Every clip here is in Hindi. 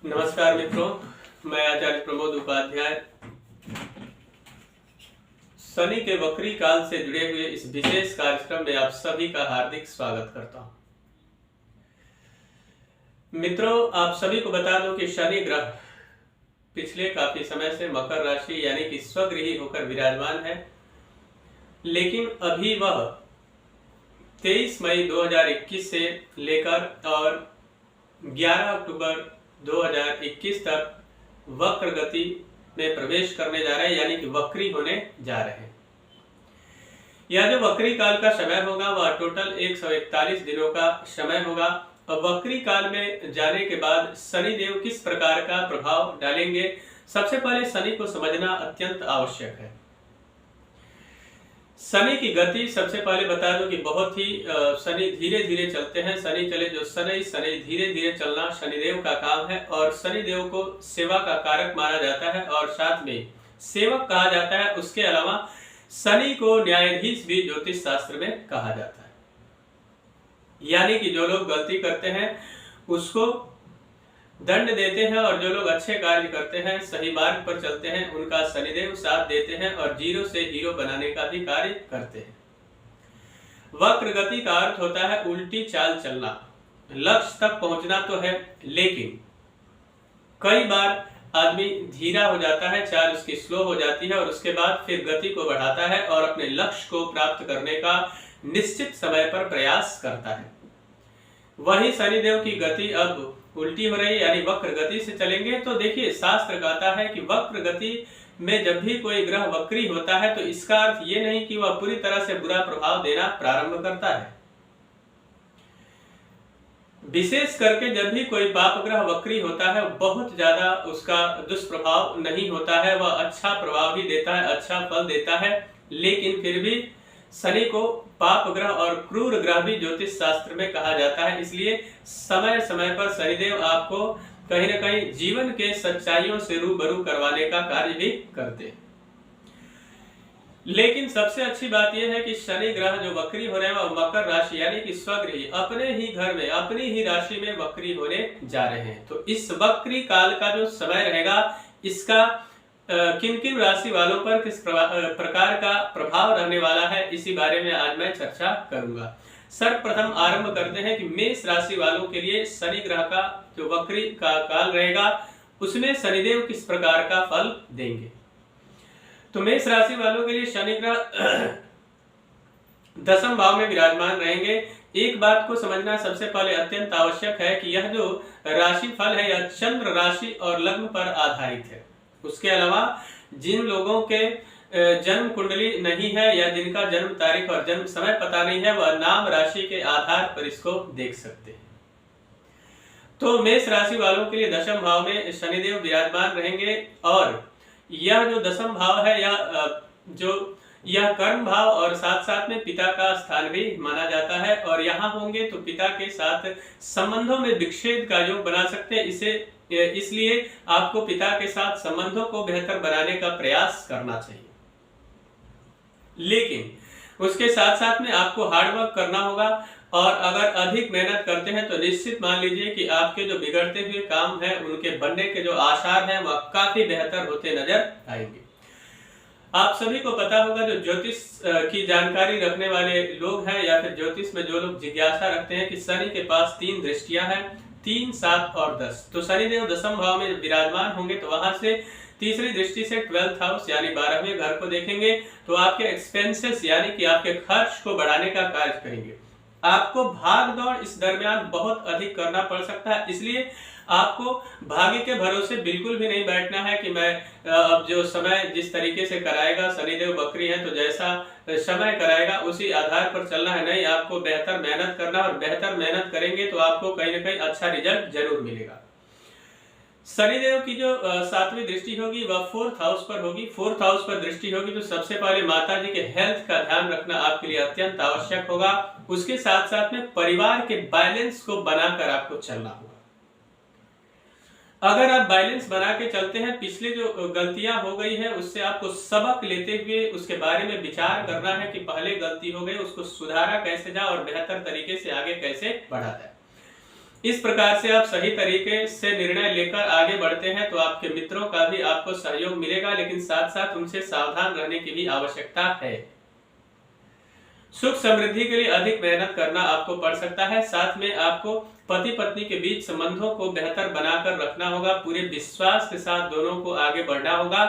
नमस्कार मित्रों, मैं आचार्य प्रमोद उपाध्याय शनि के वक्री काल से जुड़े हुए इस विशेष कार्यक्रम में आप सभी का हार्दिक स्वागत करता हूं। मित्रों, आप सभी को बता दूं कि शनि ग्रह पिछले काफी समय से मकर राशि यानी कि स्वगृही होकर विराजमान है, लेकिन अभी वह 23 मई 2021 से लेकर और 11 अक्टूबर 2021 तक वक्र गति में प्रवेश करने जा रहे हैं, यानी कि वक्री होने जा रहे हैं। यह जो वक्री काल का समय होगा वह टोटल 141 दिनों का समय होगा। अब वक्री काल में जाने के बाद शनिदेव किस प्रकार का प्रभाव डालेंगे, सबसे पहले शनि को समझना अत्यंत आवश्यक है। शनि की गति सबसे पहले बता दूं कि बहुत ही शनि धीरे धीरे चलते हैं। शनि चले जो शनि धीरे धीरे चलना शनिदेव का काम है और शनिदेव को सेवा का कारक माना जाता है और साथ में सेवक कहा जाता है। उसके अलावा शनि को न्यायाधीश भी ज्योतिष शास्त्र में कहा जाता है, यानी कि जो लोग गलती करते हैं उसको दंड देते हैं और जो लोग अच्छे कार्य करते हैं, सही मार्ग पर चलते हैं, उनका शनिदेव साथ देते हैं और जीरो से हीरो बनाने का भी कार्य करते हैं। वक्र गति का अर्थ होता है उल्टी चाल चलना। लक्ष्य तक पहुंचना तो है, लेकिन कई बार आदमी धीरा हो जाता है, चाल उसकी स्लो हो जाती है और उसके बाद फिर गति को बढ़ाता है और अपने लक्ष्य को प्राप्त करने का निश्चित समय पर प्रयास करता है। वही शनिदेव की गति अब उल्टी हो रही, यानी वक्र गति से चलेंगे। तो देखिए, शास्त्र कहता है कि वक्र गति में जब भी कोई ग्रह वक्री होता है तो इसका अर्थ ये नहीं कि वह पूरी तरह से बुरा प्रभाव देना प्रारंभ करता है। विशेष करके जब भी कोई पाप ग्रह वक्री होता है, बहुत ज्यादा उसका दुष्प्रभाव नहीं होता है, वह अच्छा प्रभाव ही देता है, अच्छा फल देता है। लेकिन फिर भी शनि को पाप ग्रह और क्रूर ग्रह भी ज्योतिष शास्त्र में कहा जाता है। इसलिए समय समय पर शनिदेव आपको कहीं न कहीं जीवन के सच्चाइयों से रूबरू करवाने का कार्य भी करते हैं। लेकिन सबसे अच्छी बात यह है कि शनि ग्रह जो वक्री हो रहे हैं वह मकर राशि यानी कि स्वगृही अपने ही घर में अपनी ही राशि में वक्री होने जा रहे हैं। तो इस वक्री काल का जो समय रहेगा, इसका किन किन राशि वालों पर किस प्रकार का प्रभाव रहने वाला है, इसी बारे में आज मैं चर्चा करूंगा। सर्वप्रथम आरंभ करते हैं कि मेष राशि वालों के लिए शनि ग्रह का जो वक्री का काल रहेगा उसमें शनिदेव किस प्रकार का फल देंगे। तो मेष राशि वालों के लिए शनि ग्रह 10वें भाव में विराजमान रहेंगे। एक बात को समझना सबसे पहले अत्यंत आवश्यक है कि यह जो राशि फल है यह चंद्र राशि और लग्न पर आधारित है। उसके अलावा जिन लोगों के जन्म कुंडली नहीं है या जिनका जन्म तारीख और जन्म समय पता नहीं है, वह नाम राशि के आधार पर इसको देख सकते हैं। तो मेष राशि वालों के लिए 10वें भाव में शनिदेव विराजमान रहेंगे और यह जो 10वां भाव है यह कर्म भाव और साथ साथ में पिता का स्थान भी माना जाता है और यहाँ होंगे तो पिता के साथ संबंधों में विच्छेद का योग बना सकते हैं। इसलिए आपको पिता के साथ संबंधों को बेहतर बनाने का प्रयास करना चाहिए, लेकिन उसके साथ साथ में आपको हार्डवर्क करना होगा और अगर अधिक मेहनत करते हैं तो निश्चित मान लीजिए कि आपके जो बिगड़ते हुए काम हैं उनके बनने के जो आसार हैं वह काफी बेहतर होते नजर आएंगे। आप सभी को पता होगा, जो ज्योतिष की जानकारी रखने वाले लोग हैं या फिर ज्योतिष में जो लोग जिज्ञासा रखते हैं कि शनि के पास 3 दृष्टियां हैं, 3, 7 और 10। तो शनिदेव 10वें भाव में विराजमान होंगे तो वहां से तीसरी दृष्टि से 12th हाउस यानी 12वें घर को देखेंगे तो आपके एक्सपेंसेस यानी कि आपके खर्च को बढ़ाने का कार्य करेंगे। आपको भाग दौड़ इस दरमियान बहुत अधिक करना पड़ सकता है, इसलिए आपको भाग्य के भरोसे बिल्कुल भी नहीं बैठना है कि मैं अब जो समय जिस तरीके से कराएगा, शनिदेव बकरी है तो जैसा समय कराएगा उसी आधार पर चलना है। नहीं, आपको बेहतर मेहनत करना और बेहतर मेहनत करेंगे तो आपको कहीं ना कहीं अच्छा रिजल्ट जरूर मिलेगा। शनिदेव की जो 7वीं दृष्टि होगी वह 4th हाउस पर होगी। 4th हाउस पर दृष्टि होगी तो सबसे पहले माता जी के हेल्थ का ध्यान रखना आपके लिए अत्यंत आवश्यक होगा। उसके साथ साथ में परिवार के बैलेंस को बनाकर आपको चलना होगा। अगर आप बैलेंस बना के चलते हैं, पिछले जो गलतियां हो गई है उससे आपको सबक लेते हुए उसके बारे में विचार करना है कि पहले गलती हो गई उसको सुधारा कैसे जाए और बेहतर तरीके से आगे कैसे बढ़ा जाए। इस प्रकार से आप सही तरीके से निर्णय लेकर आगे बढ़ते हैं तो आपके मित्रों का भी आपको सहयोग मिलेगा, लेकिन साथ साथ उनसे सावधान रहने की भी आवश्यकता है। सुख समृद्धि के लिए अधिक मेहनत करना आपको पड़ सकता है। साथ में आपको पति पत्नी के बीच संबंधों को बेहतर बनाकर रखना होगा। पूरे विश्वास के साथ दोनों को आगे बढ़ना होगा।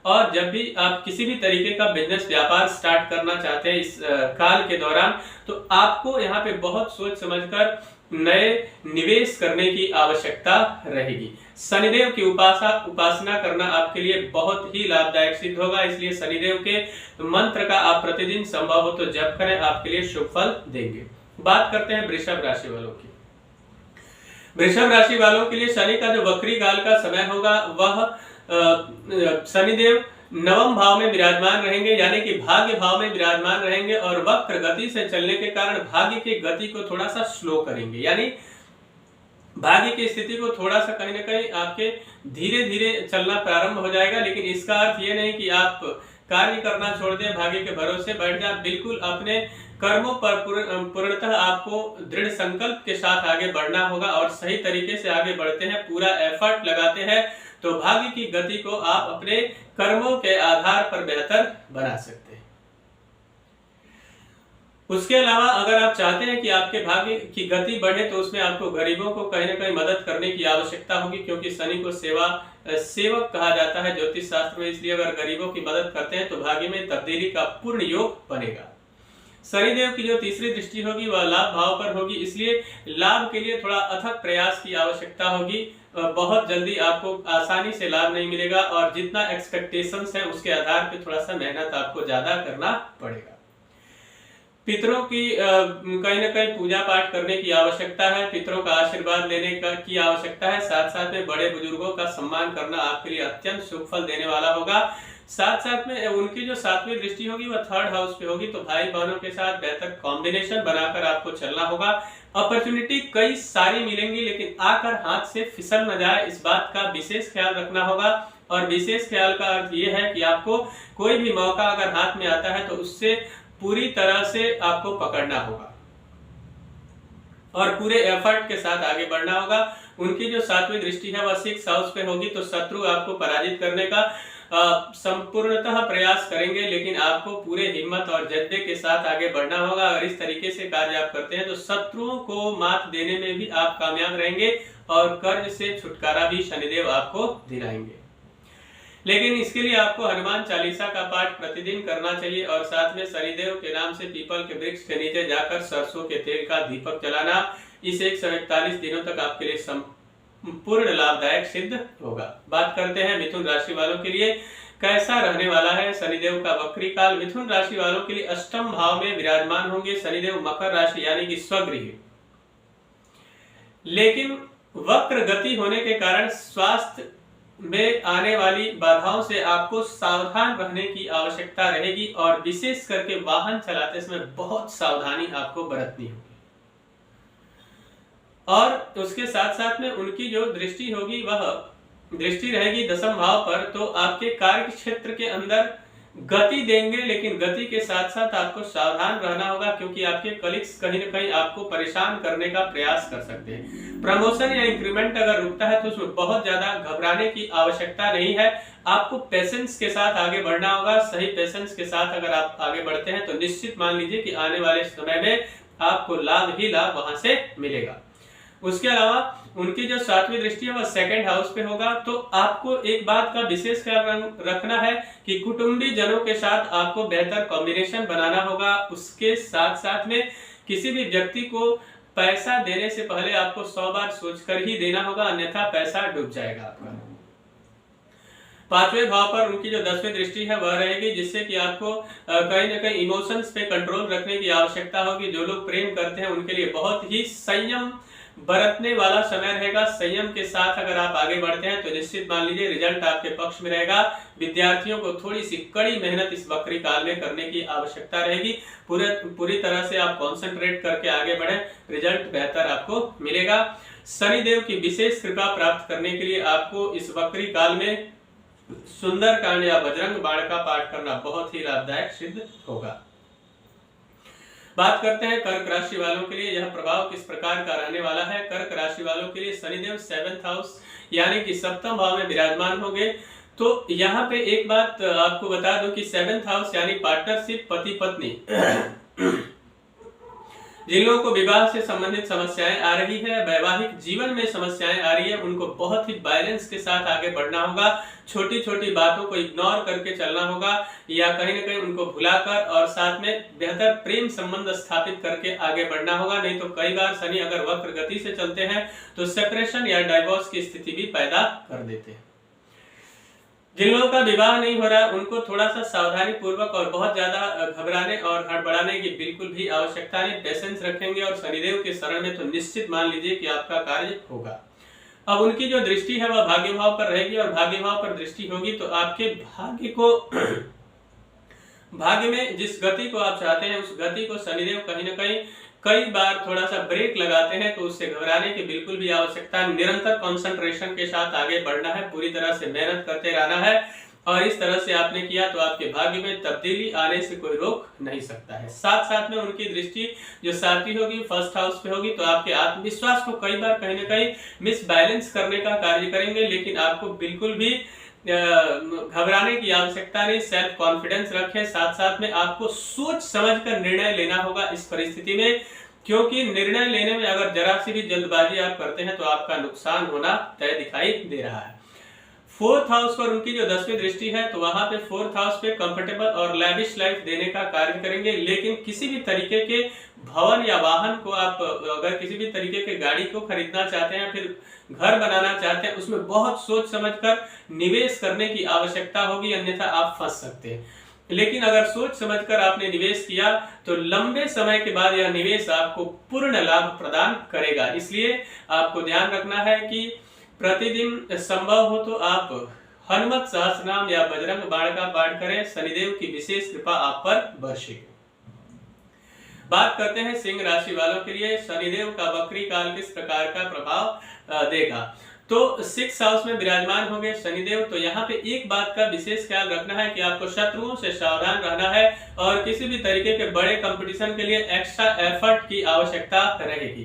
और जब भी आप किसी भी तरीके का बिजनेस व्यापार स्टार्ट करना चाहते हैं इस काल के दौरान, तो आपको यहाँ पे बहुत सोच समझकर नए निवेश करने की आवश्यकता रहेगी। शनिदेव की उपासना करना आपके लिए बहुत ही लाभदायक सिद्ध होगा, इसलिए शनिदेव के मंत्र का आप प्रतिदिन संभव हो तो जप करें, आपके लिए शुभ फल देंगे। बात करते हैं वृषभ राशि वालों की। वृषभ राशि वालों के लिए शनि का जो वक्री काल का समय होगा वह शनिदेव नवम भाव में विराजमान रहेंगे, यानी कि भाग्य भाव में विराजमान रहेंगे और वक्र गति से चलने के कारण भाग्य की गति को थोड़ा सा स्लो करेंगे, यानी भाग्य की स्थिति को थोड़ा सा कहीं ना कहीं आपके धीरे धीरे चलना प्रारंभ हो जाएगा। लेकिन इसका अर्थ ये नहीं कि आप कार्य करना छोड़ दें, भाग्य के भरोसे बैठ जाए। बिल्कुल अपने कर्मों पर पूर्णतः आपको दृढ़ संकल्प के साथ आगे बढ़ना होगा और सही तरीके से आगे बढ़ते हैं, पूरा एफर्ट लगाते हैं तो भाग्य की गति को आप अपने कर्मों के आधार पर बेहतर बना सकते हैं। उसके अलावा अगर आप चाहते हैं कि आपके भाग्य की गति बढ़े तो उसमें आपको गरीबों को कहीं ना कहीं मदद करने की आवश्यकता होगी, क्योंकि शनि को सेवक कहा जाता है ज्योतिष शास्त्र में। इसलिए अगर गरीबों की मदद करते हैं तो भाग्य में तब्दीली का पूर्ण योग बनेगा। शनिदेव की जो तीसरी दृष्टि होगी वह लाभ भाव पर होगी, इसलिए लाभ के लिए थोड़ा अथक प्रयास की आवश्यकता होगी। बहुत जल्दी आपको आसानी से लाभ नहीं मिलेगा और जितना एक्सपेक्टेशंस है उसके आधार पर थोड़ा सा मेहनत आपको ज्यादा करना पड़ेगा। पितरों की कहीं ना कहीं पूजा पाठ करने की आवश्यकता है, पितरों का आशीर्वाद लेने की आवश्यकता है। साथ साथ में बड़े बुजुर्गों का सम्मान करना आपके लिए अत्यंत शुभ फल देने वाला होगा। साथ साथ में उनकी जो सातवीं दृष्टि होगी वह थर्ड हाउस पे होगी, तो भाई बहनों के साथ बेहतर कॉम्बिनेशन बनाकर आपको चलना होगा। अपॉर्चुनिटी कई सारी मिलेंगी, लेकिन आकर हाथ से फिसल न जाए इस बात का विशेष ख्याल रखना होगा। और विशेष ख्याल का अर्थ यह है कि आपको कोई भी मौका अगर हाथ में आता है तो उससे पूरी तरह से आपको पकड़ना होगा और पूरे एफर्ट के साथ आगे बढ़ना होगा। उनकी जो सातवीं दृष्टि है वह 6th हाउस पे होगी, तो शत्रु आपको पराजित करने का संपूर्णतः प्रयास करेंगे, लेकिन आपको पूरे हिम्मत और जज्बे के साथ आगे बढ़ना होगा। अगर इस तरीके से कार्य आप करते हैं तो शत्रुओं को मात देने में भी आप कामयाब रहेंगे और कर्ज से छुटकारा भी शनिदेव आपको दिलाएंगे। लेकिन इसके लिए आपको हनुमान चालीसा का पाठ प्रतिदिन करना चाहिए और साथ में शनिदेव के नाम से पीपल के वृक्ष के नीचे जाकर सरसों के तेल का दीपक जलाना इस 141 दिनों तक आपके लिए संपूर्ण लाभदायक सिद्ध होगा। बात करते हैं मिथुन राशि वालों के लिए कैसा रहने वाला है शनिदेव का वक्री काल। मिथुन राशि वालों के लिए अष्टम भाव में विराजमान होंगे शनिदेव मकर राशि यानी कि स्वगृह, लेकिन वक्र गति होने के कारण स्वास्थ्य में आने वाली बाधाओं से आपको सावधान रहने की आवश्यकता रहेगी और विशेष करके वाहन चलाते समय बहुत सावधानी आपको बरतनी होगी। और उसके साथ साथ में उनकी जो दृष्टि होगी वह दृष्टि रहेगी 10वें भाव पर, तो आपके कार्य क्षेत्र के अंदर गति देंगे, लेकिन गति के साथ साथ आपको सावधान रहना होगा क्योंकि आपके कलीग्स कहीं ना कहीं आपको परेशान करने का प्रयास कर सकते हैं। प्रमोशन या इंक्रीमेंट अगर रुकता है तो उसमें बहुत ज्यादा घबराने की आवश्यकता नहीं है। आपको पेशेंस के साथ आगे बढ़ना होगा। सही पेशेंस के साथ अगर आप आगे बढ़ते हैं तो निश्चित मान लीजिए कि आने वाले समय में आपको लाभ ही लाभ वहां से मिलेगा। उसके अलावा उनकी जो 7वीं दृष्टि है वह 2nd हाउस पे होगा, तो आपको एक बात का विशेष ख्याल रखना है कि कुटुंबी जनों के साथ आपको बेहतर कॉम्बिनेशन बनाना होगा। उसके साथ साथ में किसी भी व्यक्ति को पैसा देने से पहले आपको 100 बार सोचकर ही देना होगा, अन्यथा पैसा डूब जाएगा आपका। 5वें भाव पर उनकी जो 10वीं दृष्टि है वह रहेगी, जिससे कि आपको कहीं ना कहीं इमोशंस पे कंट्रोल रखने की आवश्यकता होगी। जो लोग प्रेम करते हैं उनके लिए बहुत ही संयम बरतने वाला समय रहेगा। संयम के साथ अगर आप आगे बढ़ते हैं तो निश्चित मान लीजिए रिजल्ट आपके पक्ष में रहेगा। विद्यार्थियों को थोड़ी सी कड़ी मेहनत इस वक्री काल में करने की आवश्यकता रहेगी। पूरी तरह से आप कंसंट्रेट करके आगे बढ़े, रिजल्ट बेहतर आपको मिलेगा। शनिदेव की विशेष कृपा प्राप्त करने के लिए आपको इस वक्री काल में सुंदरकांड या बजरंग बाण का पाठ करना बहुत ही लाभदायक सिद्ध होगा। बात करते हैं कर्क राशि वालों के लिए यह प्रभाव किस प्रकार का रहने वाला है। कर्क राशि वालों के लिए शनिदेव 7th हाउस यानी कि सप्तम भाव में विराजमान होंगे। तो यहाँ पे एक बात आपको बता दूं कि 7th हाउस यानी पार्टनरशिप, पति पत्नी जिन लोगों को विवाह से संबंधित समस्याएं आ रही है, वैवाहिक जीवन में समस्याएं आ रही है, उनको बहुत ही बैलेंस के साथ आगे बढ़ना होगा। छोटी छोटी बातों को इग्नोर करके चलना होगा या कहीं ना कहीं उनको भुलाकर और साथ में बेहतर प्रेम संबंध स्थापित करके आगे बढ़ना होगा। नहीं तो कई बार शनि अगर वक्र गति से चलते हैं तो सेपरेशन या डाइवोर्स की स्थिति भी पैदा कर देते हैं। जिन लोगों का विवाह नहीं हो रहा है उनको थोड़ा सा सावधानी पूर्वक और बहुत ज्यादा घबराने और हड़बड़ाने की बिल्कुल भी आवश्यकता नहीं। पेशेंस रखेंगे और शनिदेव के शरण में तो निश्चित मान लीजिए कि आपका कार्य होगा। अब उनकी जो दृष्टि है वह भाग्य भाव पर रहेगी और भाग्य भाव पर दृष्टि होगी तो आपके भाग्य को भाग्य में जिस गति को आप चाहते हैं उस गति को शनिदेव कहीं ना कहीं कई बार थोड़ा सा ब्रेक लगाते हैं। तो उससे घबराने की बिल्कुल भी आवश्यकता, निरंतर कंसंट्रेशन के साथ आगे बढ़ना है, पूरी तरह से मेहनत करते रहना है और इस तरह से आपने किया तो आपके भाग्य में तब्दीली आने से कोई रोक नहीं सकता है। साथ साथ में उनकी दृष्टि जो 7वीं होगी 1st हाउस पे होगी तो आपके आत्मविश्वास को कई बार कहीं ना कहीं मिसबैलेंस करने का कार्य करेंगे, लेकिन आपको बिल्कुल भी घबराने की आवश्यकता नहीं। सेल्फ कॉन्फिडेंस रखें। साथ साथ में आपको सोच समझकर निर्णय लेना होगा इस परिस्थिति में, क्योंकि निर्णय लेने में अगर जरा सी भी जल्दबाजी आप करते हैं तो आपका नुकसान होना तय दिखाई दे रहा है। 4th हाउस पर उनकी जो 10वीं दृष्टि है तो वहां पे 4th हाउस पे कंफर्टेबल और लैविश लाइफ देने का कार्य करेंगे। लेकिन किसी भी तरीके के भवन या वाहन को आप अगर किसी भी तरीके के गाड़ी को खरीदना चाहते हैं, फिर घर बनाना चाहते हैं, उसमें बहुत सोच समझकर निवेश करने की आवश्यकता होगी, अन्यथा आप फंस सकते हैं। लेकिन अगर सोच समझकर आपने निवेश किया तो लंबे समय के बाद यह निवेश आपको पूर्ण लाभ प्रदान करेगा। इसलिए आपको ध्यान रखना है कि प्रतिदिन संभव हो तो आप हनुमत सहस्रनाम या बजरंग बाण का पाठ करें। शनिदेव की विशेष कृपा आप पर बरसेगी। बात करते हैं सिंह राशि वालों के लिए शनिदेव का वक्री काल किस प्रकार का प्रभाव देगा। तो 6th हाउस में विराजमान होंगे शनिदेव। तो यहाँ पे एक बात का विशेष ख्याल रखना है कि आपको शत्रुओं से सावधान रहना है और किसी भी तरीके के बड़े कंपटीशन के लिए एक्स्ट्रा एफर्ट की आवश्यकता रहेगी।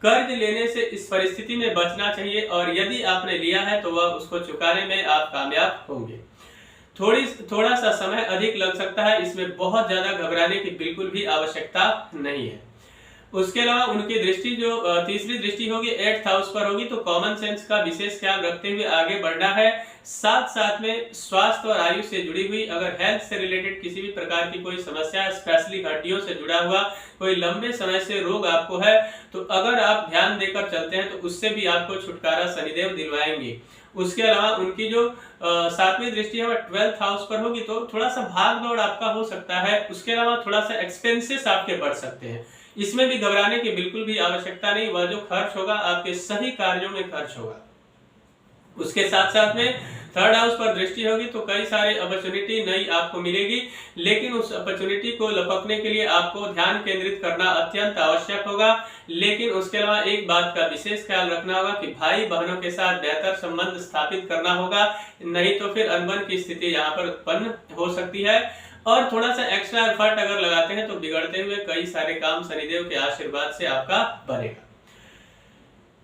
कर्ज लेने से इस परिस्थिति में बचना चाहिए और यदि आपने लिया है तो वह उसको चुकाने में आप कामयाब होंगे। थोड़ा सा समय अधिक लग सकता है, इसमें बहुत ज्यादा घबराने की बिल्कुल भी आवश्यकता नहीं है। उसके अलावा उनकी दृष्टि जो 3री दृष्टि होगी 8th हाउस पर होगी तो कॉमन सेंस का विशेष ख्याल रखते हुए आगे बढ़ना है। साथ साथ में स्वास्थ्य और आयु से जुड़ी हुई अगर हेल्थ से रिलेटेड किसी भी प्रकार की कोई समस्या है, स्पेशली हड्डियों से जुड़ा हुआ कोई लंबे समय से रोग आपको है, तो अगर आप ध्यान देकर चलते हैं तो उससे भी आपको छुटकारा शनिदेव दिलवाएंगे। उसके अलावा उनकी जो 7वीं दृष्टि है वह 12th हाउस पर होगी तो थोड़ा सा भाग दौड़ आपका हो सकता है। उसके अलावा थोड़ा सा एक्सपेंसेस आपके बढ़ सकते हैं, इसमें भी घबराने की बिल्कुल भी आवश्यकता नहीं। वह जो खर्च होगा आपके सही कार्यों में खर्च होगा। उसके साथ साथ में 3rd हाउस पर दृष्टि होगी तो कई सारे अपॉर्चुनिटी नई आपको मिलेगी, लेकिन उस अपॉर्चुनिटी को लपकने के लिए आपको ध्यान केंद्रित करना अत्यंत आवश्यक होगा। लेकिन उसके अलावा एक बात का विशेष ख्याल रखना होगा कि भाई बहनों के साथ बेहतर संबंध स्थापित करना होगा, नहीं तो फिर अनबन की स्थिति यहाँ पर उत्पन्न हो सकती है। और थोड़ा सा एक्स्ट्रा एफर्ट अगर लगाते हैं तो बिगड़ते हुए कई सारे काम शनिदेव के आशीर्वाद से आपका बनेगा।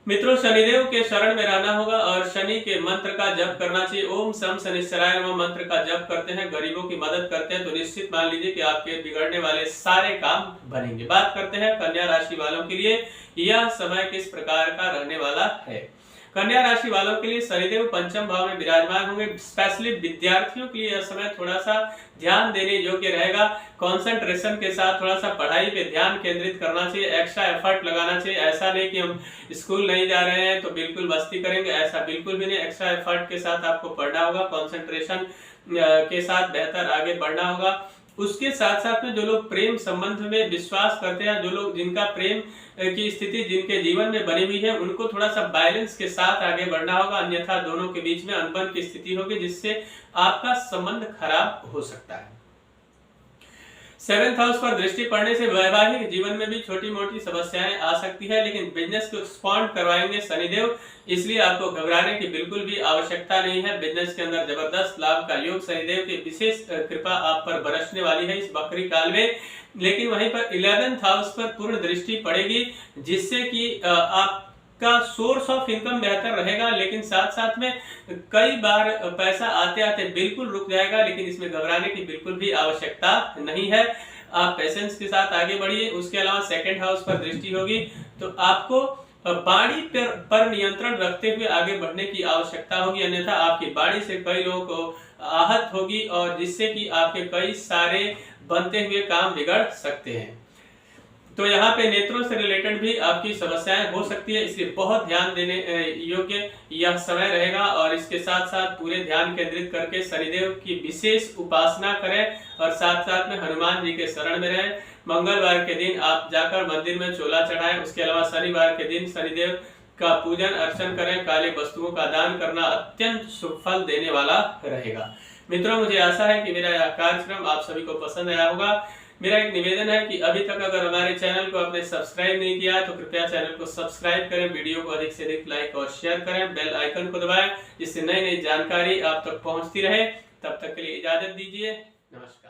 मित्रों, शनिदेव के शरण में रहना होगा और शनि के मंत्र का जप करना चाहिए। ओम शम शनिश्चराय नमः मंत्र का जप करते हैं, गरीबों की मदद करते हैं तो निश्चित मान लीजिए कि आपके बिगड़ने वाले सारे काम बनेंगे। बात करते हैं कन्या राशि वालों के लिए यह समय किस प्रकार का रहने वाला है। कन्या राशि वालों के लिए शनिदेव 5म भाव में विराजमान होंगे। स्पेशली विद्यार्थियों के लिए यह समय थोड़ा सा ध्यान देने योग्य रहेगा। कंसंट्रेशन के साथ थोड़ा सा पढ़ाई पे ध्यान केंद्रित करना चाहिए, एक्स्ट्रा एफर्ट लगाना चाहिए। ऐसा नहीं कि हम स्कूल नहीं जा रहे हैं तो बिल्कुल मस्ती करेंगे, ऐसा बिल्कुल भी नहीं। एक्स्ट्रा एफर्ट के साथ आपको पढ़ना होगा, कंसंट्रेशन के साथ बेहतर आगे बढ़ना होगा। उसके साथ साथ में जो लोग प्रेम संबंध में विश्वास करते हैं, जो लोग जिनका प्रेम की स्थिति जिनके जीवन में बनी हुई है, उनको थोड़ा सा बैलेंस के साथ आगे बढ़ना होगा, अन्यथा दोनों के बीच में अनबन की स्थिति होगी जिससे आपका संबंध खराब हो सकता है। 7th हाउस पर दृष्टि पड़ने से वैवाहिक जीवन में भी छोटी मोटी समस्याएं आ सकती है, लेकिन बिजनेस को एक्सपांड करवाएंगे शनिदेव, इसलिए आपको घबराने की बिल्कुल भी आवश्यकता नहीं है। बिजनेस के अंदर जबरदस्त लाभ का योग, शनिदेव की विशेष कृपा आप पर बरसने वाली है इस बकरी काल में। लेकिन वहीं पर 11th हाउस पर पूर्ण दृष्टि पड़ेगी, जिससे कि आप का सोर्स ऑफ इनकम बेहतर रहेगा, लेकिन साथ साथ में कई बार पैसा आते आते बिल्कुल रुक जाएगा, लेकिन इसमें घबराने की बिल्कुल भी आवश्यकता नहीं है। आप पेशेंस के साथ आगे बढ़िए। उसके अलावा 2nd हाउस पर दृष्टि होगी तो आपको वाणी पर नियंत्रण रखते हुए आगे बढ़ने की आवश्यकता होगी, अन्यथा आपकी वाणी से कई लोगों को आहत होगी और जिससे कि आपके कई सारे बनते हुए काम बिगड़ सकते हैं। तो यहाँ पे नेत्रों से रिलेटेड भी आपकी समस्याएं हो सकती है, इसलिए बहुत ध्यान देने योग्य यह समय रहेगा। और इसके साथ साथ पूरे ध्यान केंद्रित करके शनिदेव की विशेष उपासना करें और साथ साथ में हनुमान जी के शरण में रहें। मंगलवार के दिन आप जाकर मंदिर में चोला चढ़ाएं। उसके अलावा शनिवार के दिन शनिदेव का पूजन अर्चन करें। काले वस्तुओं का दान करना अत्यंत शुभ फल देने वाला रहेगा। मित्रों, मुझे आशा है कि मेरा यह कार्यक्रम आप सभी को पसंद आया होगा। मेरा एक निवेदन है कि अभी तक अगर हमारे चैनल को आपने सब्सक्राइब नहीं किया तो कृपया चैनल को सब्सक्राइब करें, वीडियो को अधिक से अधिक लाइक और शेयर करें, बेल आइकन को दबाएं, जिससे नई नई जानकारी आप तक पहुंचती रहे। तब तक के लिए इजाजत दीजिए। नमस्कार।